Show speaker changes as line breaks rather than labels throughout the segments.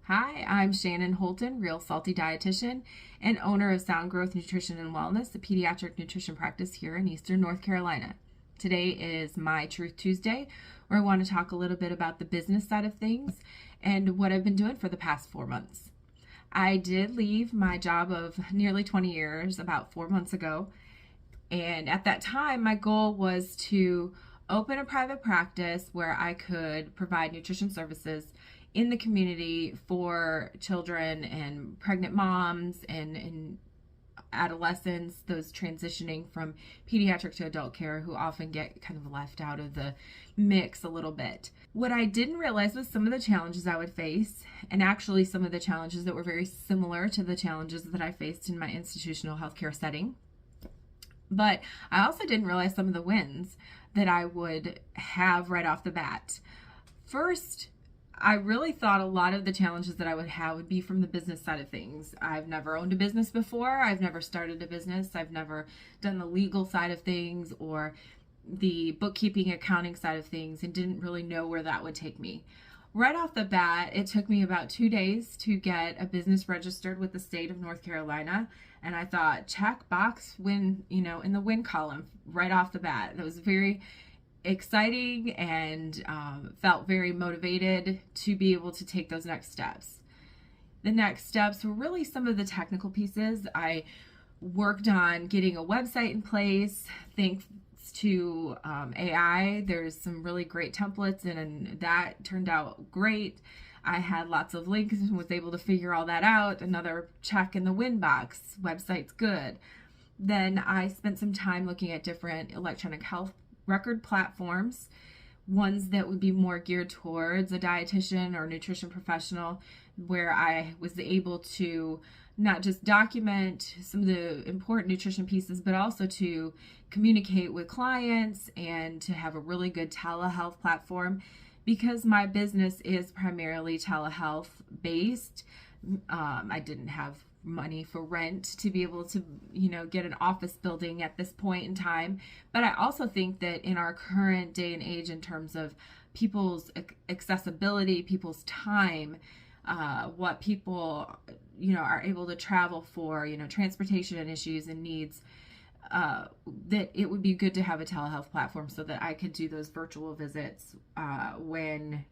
Hi, I'm Shannon Holton, Real Salty Dietitian and owner of Sound Growth Nutrition and Wellness, a pediatric nutrition practice here in Eastern North Carolina. Today is My Truth Tuesday, where I want to talk a little bit about the business side of things and what I've been doing for the past 4 months. I did leave my job of nearly 20 years about 4 months ago, and at that time, my goal was to open a private practice where I could provide nutrition services in the community for children and pregnant moms and adolescents, those transitioning from pediatric to adult care who often get kind of left out of the mix a little bit. What I didn't realize was some of the challenges I would face, and actually some of the challenges that were very similar to the challenges that I faced in my institutional healthcare setting. But I also didn't realize some of the wins that I would have right off the bat. First, I really thought a lot of the challenges that I would have would be from the business side of things. I've never owned a business before. I've never started a business. I've never done the legal side of things or the bookkeeping, accounting side of things, and didn't really know where that would take me. Right off the bat, it took me about 2 days to get a business registered with the state of North Carolina. And I thought, check box, win, in the win column right off the bat. That was very exciting and felt very motivated to be able to take those next steps. The next steps were really some of the technical pieces. I worked on getting a website in place. Thanks to AI, there's some really great templates, and that turned out great. I had lots of links and was able to figure all that out. Another check in the win box. Website's good. Then I spent some time looking at different electronic health record platforms, ones that would be more geared towards a dietitian or nutrition professional, where I was able to not just document some of the important nutrition pieces, but also to communicate with clients and to have a really good telehealth platform. Because my business is primarily telehealth based, I didn't have money for rent to be able to, get an office building at this point in time. But I also think that in our current day and age, in terms of people's accessibility, people's time, what people, are able to travel for, transportation issues and needs, that it would be good to have a telehealth platform so that I could do those virtual visits when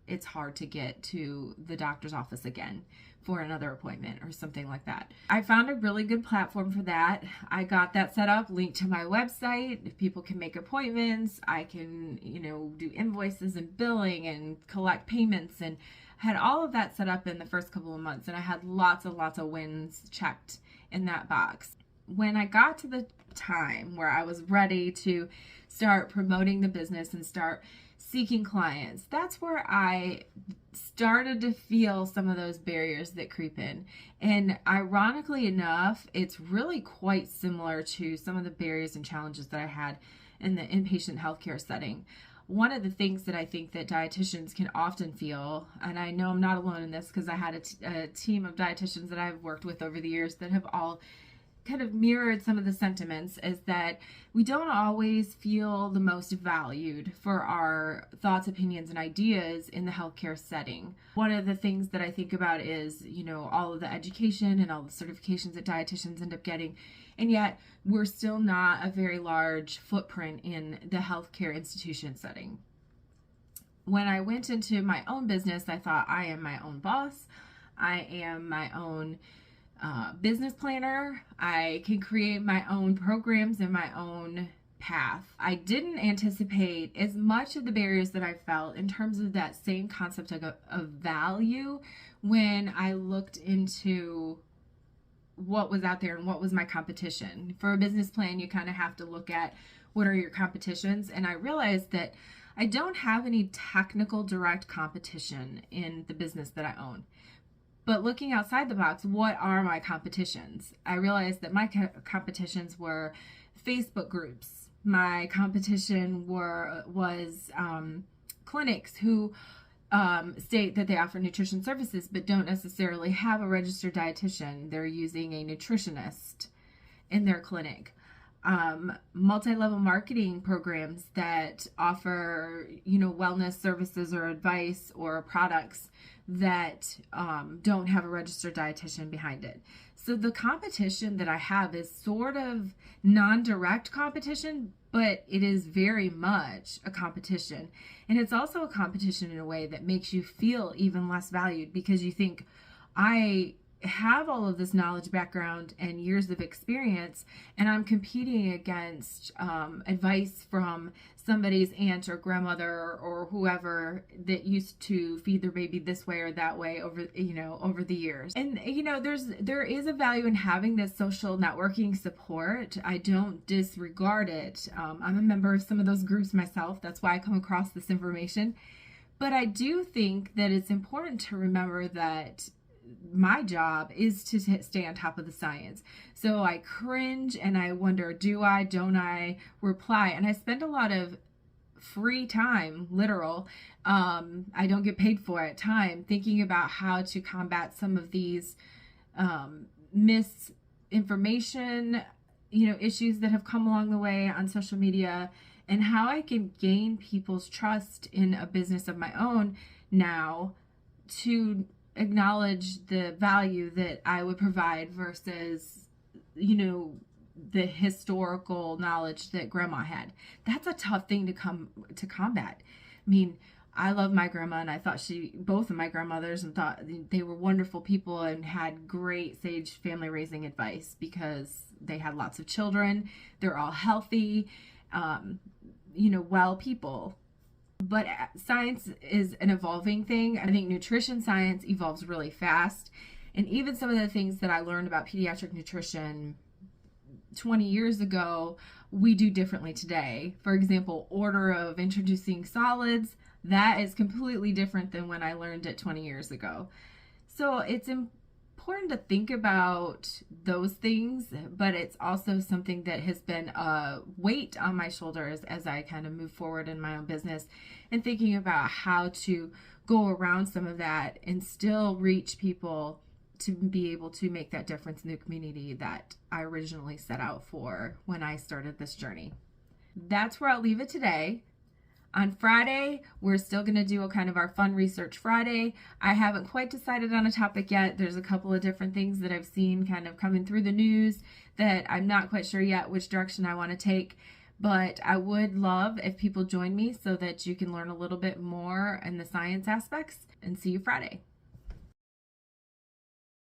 it's hard to get to the doctor's office again for another appointment or something like that. I found a really good platform for that. I got that set up, linked to my website. If people can make appointments, I can, do invoices and billing and collect payments, and had all of that set up in the first couple of months. And I had lots and lots of wins checked in that box. When I got to the time where I was ready to start promoting the business and start seeking clients, that's where I started to feel some of those barriers that creep in. And ironically enough, it's really quite similar to some of the barriers and challenges that I had in the inpatient healthcare setting. One of the things that I think that dietitians can often feel, and I know I'm not alone in this because I had a team of dietitians that I've worked with over the years that have all kind of mirrored some of the sentiments, is that we don't always feel the most valued for our thoughts, opinions, and ideas in the healthcare setting. One of the things that I think about is, all of the education and all the certifications that dietitians end up getting, and yet we're still not a very large footprint in the healthcare institution setting. When I went into my own business, I thought, I am my own boss. I am my own business planner. I can create my own programs and my own path. I didn't anticipate as much of the barriers that I felt in terms of that same concept of value when I looked into what was out there and what was my competition. For a business plan, you kind of have to look at what are your competitions. And I realized that I don't have any technical direct competition in the business that I own. But looking outside the box, what are my competitions? I realized that my competitions were Facebook groups. My competition was clinics who state that they offer nutrition services but don't necessarily have a registered dietitian. They're using a nutritionist in their clinic. Multi-level marketing programs that offer, wellness services or advice or products that don't have a registered dietitian behind it. So the competition that I have is sort of non-direct competition, but it is very much a competition. And it's also a competition in a way that makes you feel even less valued, because you think, I have all of this knowledge, background, and years of experience, and I'm competing against advice from somebody's aunt or grandmother or whoever that used to feed their baby this way or that way over the years. And there is a value in having this social networking support. I don't disregard it. I'm a member of some of those groups myself. That's why I come across this information. But I do think that it's important to remember that my job is to stay on top of the science. So I cringe and I wonder, don't I reply? And I spend a lot of free time, literal, I don't get paid for it, time thinking about how to combat some of these misinformation, issues that have come along the way on social media, and how I can gain people's trust in a business of my own now to acknowledge the value that I would provide versus, the historical knowledge that grandma had. That's a tough thing to combat. I mean, I love my grandma, and I thought both of my grandmothers, and thought they were wonderful people and had great sage family raising advice because they had lots of children. They're all healthy, well people. But science is an evolving thing. I think nutrition science evolves really fast. And even some of the things that I learned about pediatric nutrition 20 years ago, we do differently today. For example, order of introducing solids, that is completely different than when I learned it 20 years ago. So it's important to think about those things, but it's also something that has been a weight on my shoulders as I kind of move forward in my own business, and thinking about how to go around some of that and still reach people to be able to make that difference in the community that I originally set out for when I started this journey. That's where I'll leave it today. On Friday, we're still going to do a kind of our fun research Friday. I haven't quite decided on a topic yet. There's a couple of different things that I've seen kind of coming through the news that I'm not quite sure yet which direction I want to take. But I would love if people join me so that you can learn a little bit more in the science aspects, and see you Friday.